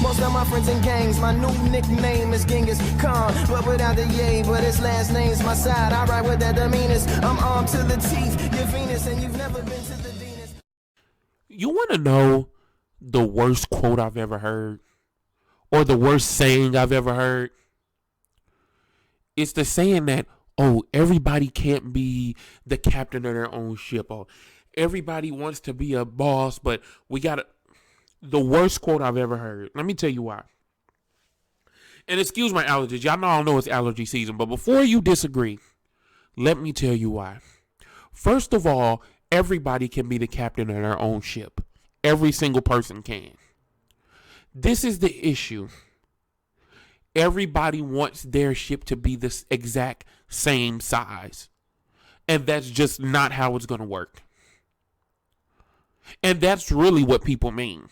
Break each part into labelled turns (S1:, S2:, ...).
S1: Most of my friends in gangs, my new nickname is Genghis Khan, but without the yay, but his last name's my side. I ride with that demeanors. I'm armed to the teeth. You're Venus and you've never been to the Venus.
S2: You want to know the worst quote I've ever heard? Or the worst saying I've ever heard? It's the saying that, oh, everybody can't be the captain of their own ship. Or everybody wants to be a boss, but we got to... The worst quote I've ever heard. Let me tell you why. And excuse my allergies. Y'all know I don't know it's allergy season. But before you disagree, let me tell you why. First of all, everybody can be the captain of their own ship. Every single person can. This is the issue. Everybody wants their ship to be the exact same size. And that's just not how it's going to work. And that's really what people mean.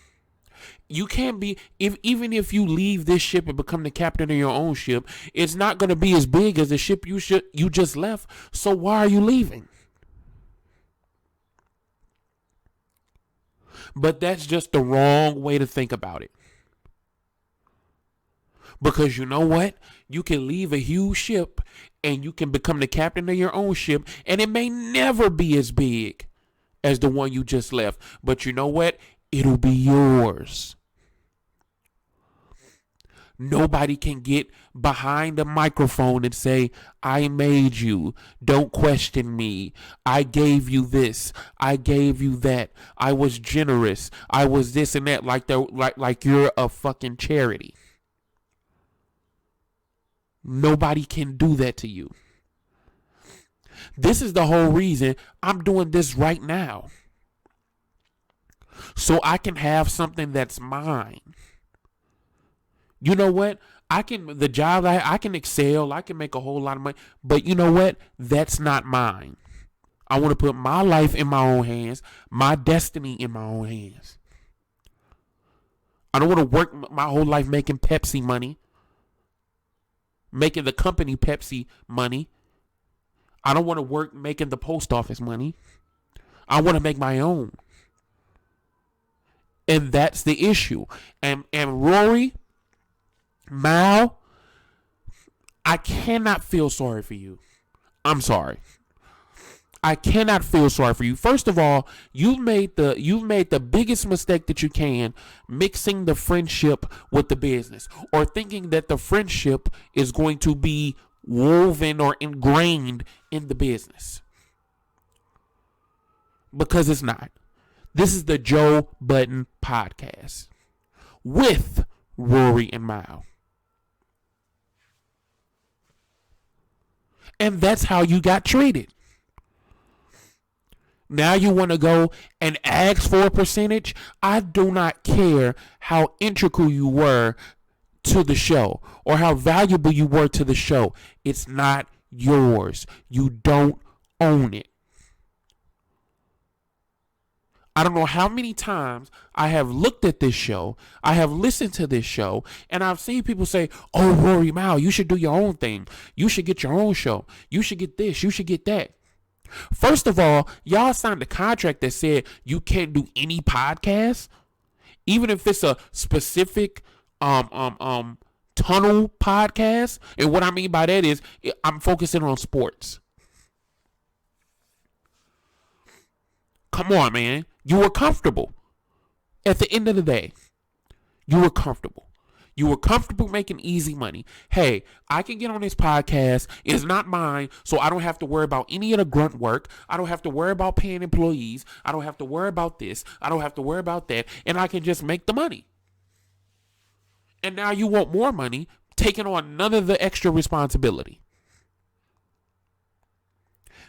S2: You can't be, even if you leave this ship and become the captain of your own ship, it's not going to be as big as the ship you just left. So why are you leaving? But that's just the wrong way to think about it. Because you know what? You can leave a huge ship and you can become the captain of your own ship, and it may never be as big as the one you just left. But you know what? It'll be yours. Nobody can get behind a microphone and say, I made you. Don't question me. I gave you this. I gave you that. I was generous. I was this and that, like you're a fucking charity. Nobody can do that to you. This is the whole reason I'm doing this right now. So I can have something that's mine. You know what? I can excel. I can make a whole lot of money. But you know what? That's not mine. I want to put my life in my own hands. My destiny in my own hands. I don't want to work my whole life making Pepsi money. Making the company Pepsi money. I don't want to work making the post office money. I want to make my own. And that's the issue. And Rory, Mal, I cannot feel sorry for you. I'm sorry. I cannot feel sorry for you. First of all, you've made the biggest mistake that you can, mixing the friendship with the business, or thinking that the friendship is going to be woven or ingrained in the business. Because it's not. This is the Joe Budden podcast with Rory and Mal. And that's how you got treated. Now you want to go and ask for a percentage? I do not care how integral you were to the show or how valuable you were to the show. It's not yours. You don't own it. I don't know how many times I have looked at this show, I have listened to this show, and I've seen people say, oh, Rory Mal, you should do your own thing. You should get your own show. You should get this. You should get that. First of all, y'all signed a contract that said you can't do any podcast, even if it's a specific tunnel podcast. And what I mean by that is I'm focusing on sports. Come on, man. You were comfortable. At the end of the day, you were comfortable. You were comfortable making easy money. Hey, I can get on this podcast. It's not mine, so I don't have to worry about any of the grunt work. I don't have to worry about paying employees. I don't have to worry about this. I don't have to worry about that. And I can just make the money. And now you want more money, taking on none of the extra responsibility.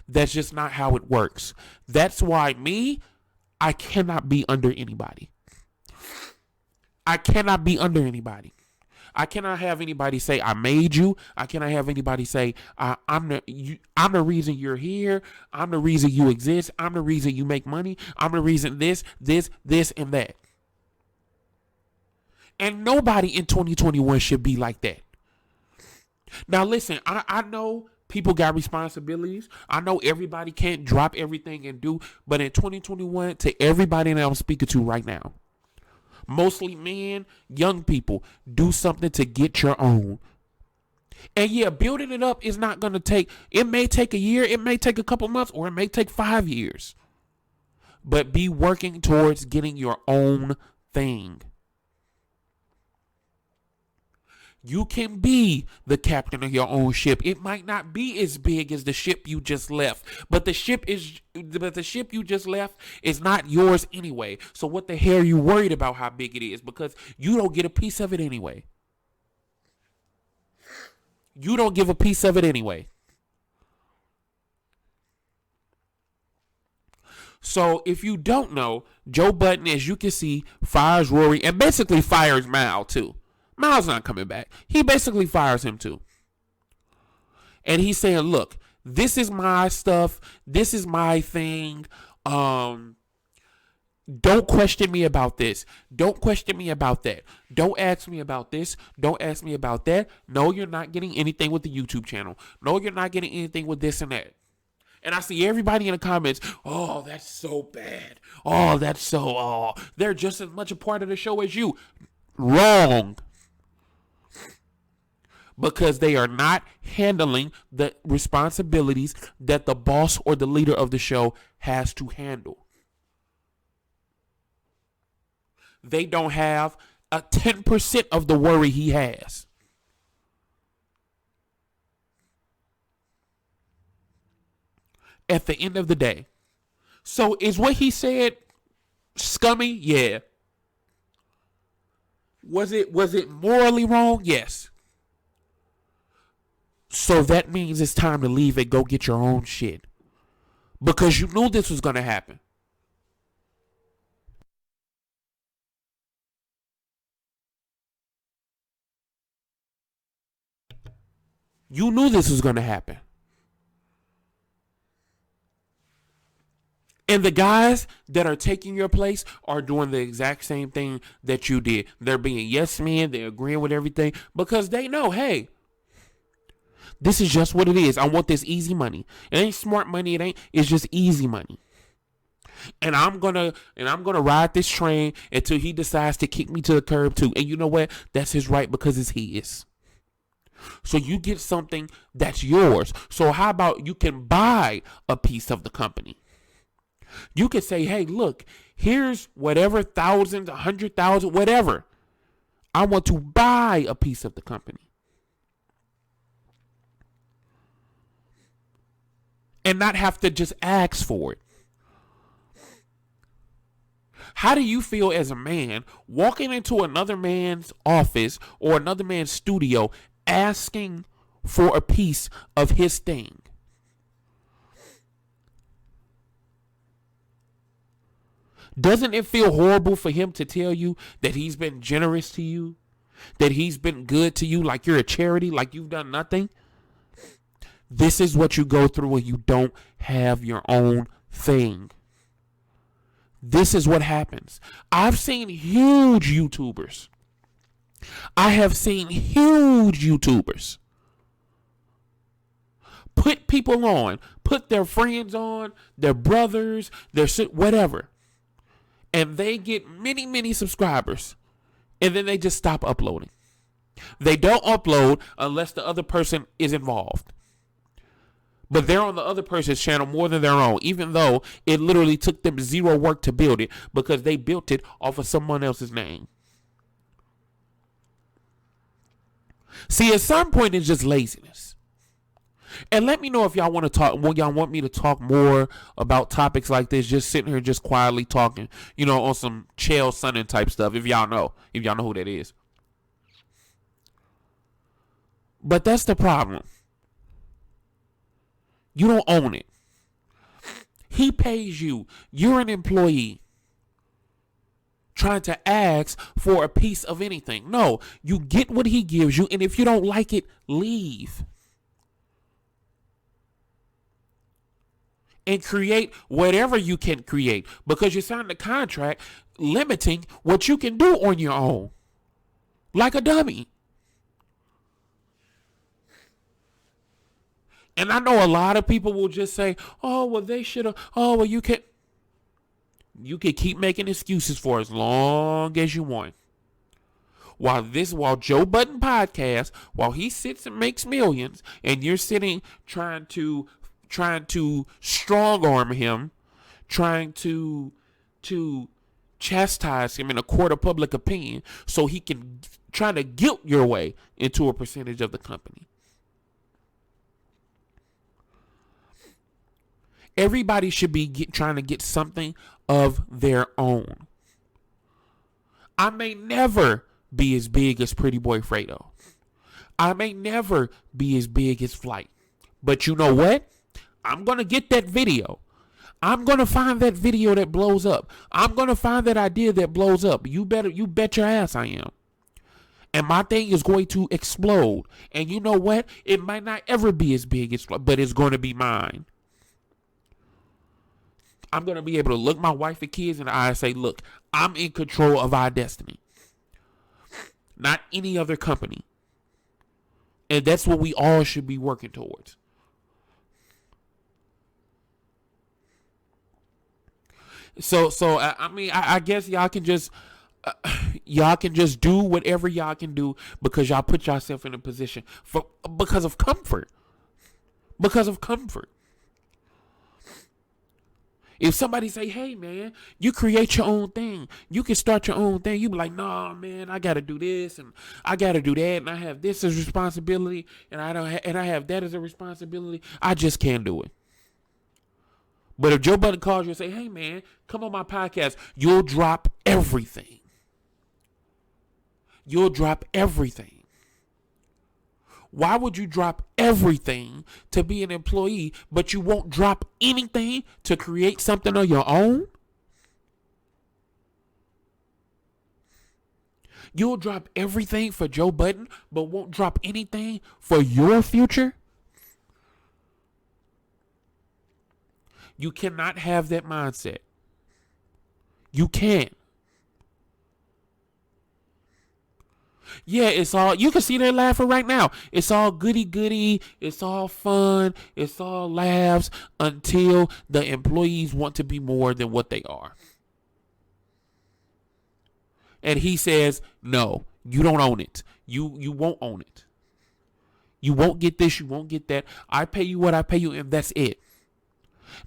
S2: That's just not how it works. That's why I cannot be under anybody. I cannot be under anybody. I cannot have anybody say I made you. I cannot have anybody say I'm the reason you're here. I'm the reason you exist. I'm the reason you make money. I'm the reason this, and that. And nobody in 2021 should be like that. Now listen, I know people got responsibilities. I know everybody can't drop everything and do, but in 2021, to everybody that I'm speaking to right now, Mostly men, young people. Do something to get your own. And yeah, building it up is not going to take, it may take a year, it may take a couple months, or it may take 5 years. But be working towards getting your own thing. You can be the captain of your own ship. It might not be as big as the ship you just left, but the ship you just left is not yours anyway. So what the hell are you worried about how big it is? Because you don't get a piece of it anyway. You don't give a piece of it anyway. So if you don't know, Joe Budden, as you can see, fires Rory and basically fires Mal too. Mal's not coming back. He basically fires him too. And he's saying, look, this is my stuff. This is my thing. Don't question me about this. Don't question me about that. Don't ask me about this. Don't ask me about that. No, you're not getting anything with the YouTube channel. No, you're not getting anything with this and that. And I see everybody in the comments, oh, that's so bad. Oh, that's so, they're just as much a part of the show as you. Wrong. Because they are not handling the responsibilities that the boss or the leader of the show has to handle. They don't have a 10% of the worry he has. At the end of the day. So is what he said scummy? Yeah. Was it morally wrong? Yes. So that means it's time to leave and go get your own shit. Because you knew this was going to happen. You knew this was going to happen. And the guys that are taking your place are doing the exact same thing that you did. They're being yes men. They're agreeing with everything because they know, hey, this is just what it is. I want this easy money. It ain't smart money. It's just easy money. And I'm gonna ride this train until he decides to kick me to the curb too. And you know what? That's his right because it's his. So you get something that's yours. So how about you can buy a piece of the company? You could say, hey, look, here's whatever thousands, 100,000, whatever. I want to buy a piece of the company. And not have to just ask for it. How do you feel as a man walking into another man's office or another man's studio asking for a piece of his thing? Doesn't it feel horrible for him to tell you that he's been generous to you? That he's been good to you, like you're a charity, like you've done nothing? This is what you go through when you don't have your own thing. This is what happens. I've seen huge YouTubers. I have seen huge YouTubers put people on, put their friends on, their brothers, their whatever. And they get many, many subscribers. And then they just stop uploading. They don't upload unless the other person is involved. But they're on the other person's channel more than their own, even though it literally took them zero work to build it because they built it off of someone else's name. See, at some point, it's just laziness. And let me know if y'all want to talk, well, y'all want me to talk more about topics like this, just sitting here, just quietly talking, on some Chael Sonnen type stuff, if y'all know who that is. But that's the problem. You don't own it. He pays you. You're an employee. Trying to ask for a piece of anything. No, you get what he gives you, and if you don't like it, leave. And create whatever you can create because you signed a contract limiting what you can do on your own. Like a dummy. And I know a lot of people will just say, oh, well, they should have. Oh, well, you can't. You can keep making excuses for as long as you want. While Joe Budden podcast, while he sits and makes millions, and you're sitting trying to strong arm him, trying to chastise him in a court of public opinion, so he can try to guilt your way into a percentage of the company. Everybody should be trying to get something of their own. I may never be as big as Pretty Boy Fredo. I may never be as big as Flight. But you know what? I'm going to get that video. I'm going to find that video that blows up. I'm going to find that idea that blows up. You bet your ass I am. And my thing is going to explode. And you know what? It might not ever be as big as Flight, but it's going to be mine. I'm going to be able to look my wife and kids in the eye and say, look, I'm in control of our destiny. Not any other company. And that's what we all should be working towards. So I mean, I guess y'all can just do whatever y'all can do because y'all put yourself in a position because of comfort. Because of comfort. If somebody say, hey, man, you create your own thing. You can start your own thing. You be like, nah, man, I got to do this and I got to do that. And I have this as responsibility and I have that as a responsibility. I just can't do it. But if Joe Budden calls you and say, hey, man, come on my podcast, you'll drop everything. You'll drop everything. Why would you drop everything to be an employee, but you won't drop anything to create something of your own? You'll drop everything for Joe Budden, but won't drop anything for your future? You cannot have that mindset. You can't. Yeah, it's all, you can see they're laughing right now. It's all goody. It's all fun. It's all laughs until the employees want to be more than what they are. And he says, no, you don't own it. You won't own it. You won't get this. You won't get that. I pay you what I pay you, and that's it.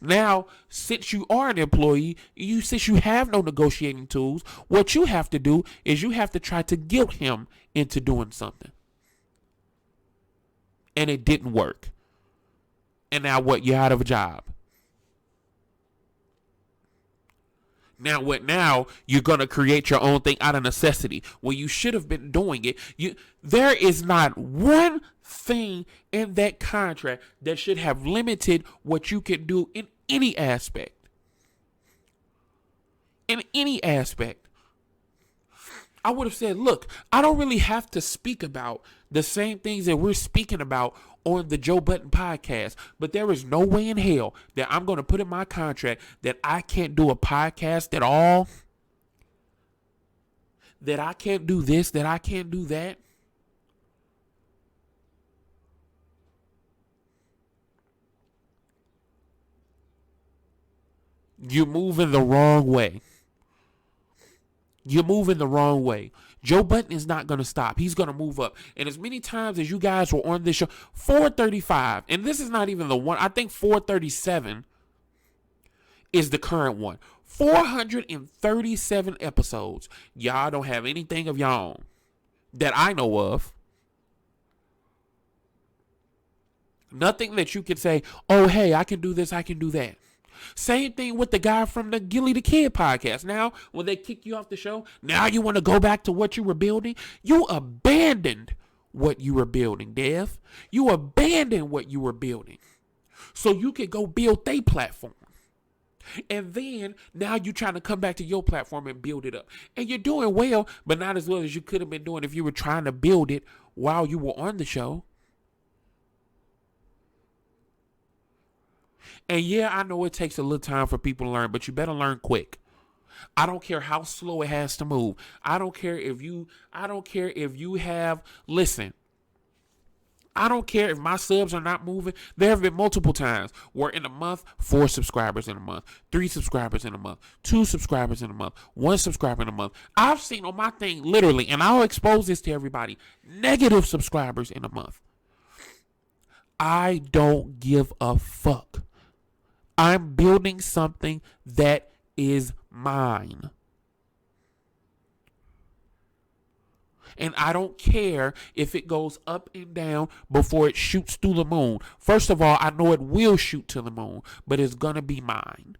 S2: Now, since you are an employee, since you have no negotiating tools, what you have to do is you have to try to guilt him into doing something. And it didn't work. And now what? You're out of a job. Now what? Now you're going to create your own thing out of necessity. Well, you should have been doing it. There is not one thing in that contract that should have limited what you can do in any aspect. In any aspect. I would have said, look, I don't really have to speak about the same things that we're speaking about on the Joe Budden podcast, but there is no way in hell that I'm going to put in my contract that I can't do a podcast at all, that I can't do this, that I can't do that. You're moving the wrong way. You're moving the wrong way. Joe Budden is not going to stop. He's going to move up. And as many times as you guys were on this show, 435, and this is not even the one, I think 437 is the current one. 437 episodes. Y'all don't have anything of y'all own that I know of. Nothing that you could say, oh, hey, I can do this, I can do that. Same thing with the guy from the Gilly the Kid podcast. Now, when they kick you off the show, now you want to go back to what you were building. You abandoned what you were building, Dev. You abandoned what you were building so you could go build their platform. And then now you're trying to come back to your platform and build it up. And you're doing well, but not as well as you could have been doing if you were trying to build it while you were on the show. And yeah, I know it takes a little time for people to learn, but you better learn quick. I don't care how slow it has to move. I don't care if you have, listen, I don't care if my subs are not moving. There have been multiple times where in a month, 4 subscribers in a month, 3 subscribers in a month, 2 subscribers in a month, 1 subscriber in a month. I've seen on my thing literally, and I'll expose this to everybody, negative subscribers in a month. I don't give a fuck. I'm building something that is mine. And I don't care if it goes up and down before it shoots through the moon. First of all, I know it will shoot to the moon, but it's going to be mine.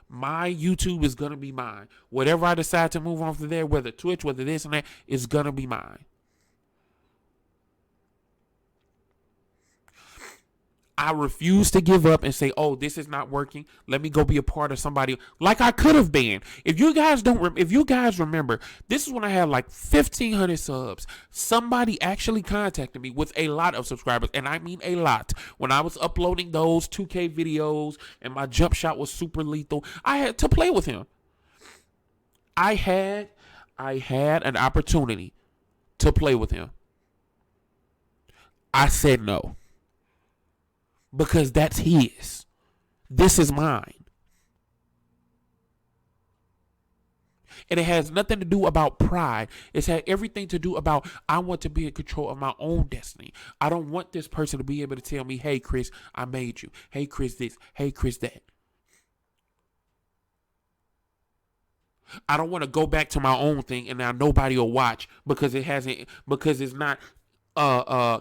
S2: My YouTube is going to be mine. Whatever I decide to move on from there, whether Twitch, whether this and that, is going to be mine. I refuse to give up and say, oh, this is not working. Let me go be a part of somebody like I could have been. If you guys remember, this is when I had like 1,500 subs. Somebody actually contacted me with a lot of subscribers, and I mean a lot. When I was uploading those 2K videos and my jump shot was super lethal, I had to play with him. I had an opportunity to play with him. I said no. Because that's his. This is mine. And it has nothing to do about pride. It's had everything to do about I want to be in control of my own destiny. I don't want this person to be able to tell me, hey, Chris, I made you. Hey, Chris, this. Hey, Chris, that. I don't want to go back to my own thing and now nobody will watch because it's not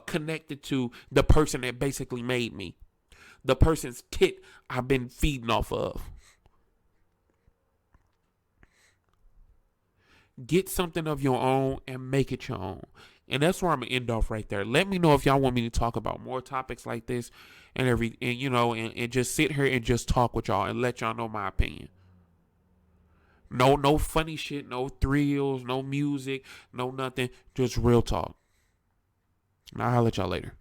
S2: connected to the person that basically made me. The person's tit I've been feeding off of. Get something of your own and make it your own. And that's where I'm going to end off right there. Let me know if y'all want me to talk about more topics like this and just sit here and just talk with y'all and let y'all know my opinion. No funny shit, no thrills, no music, no nothing. Just real talk. And I'll holler at y'all later.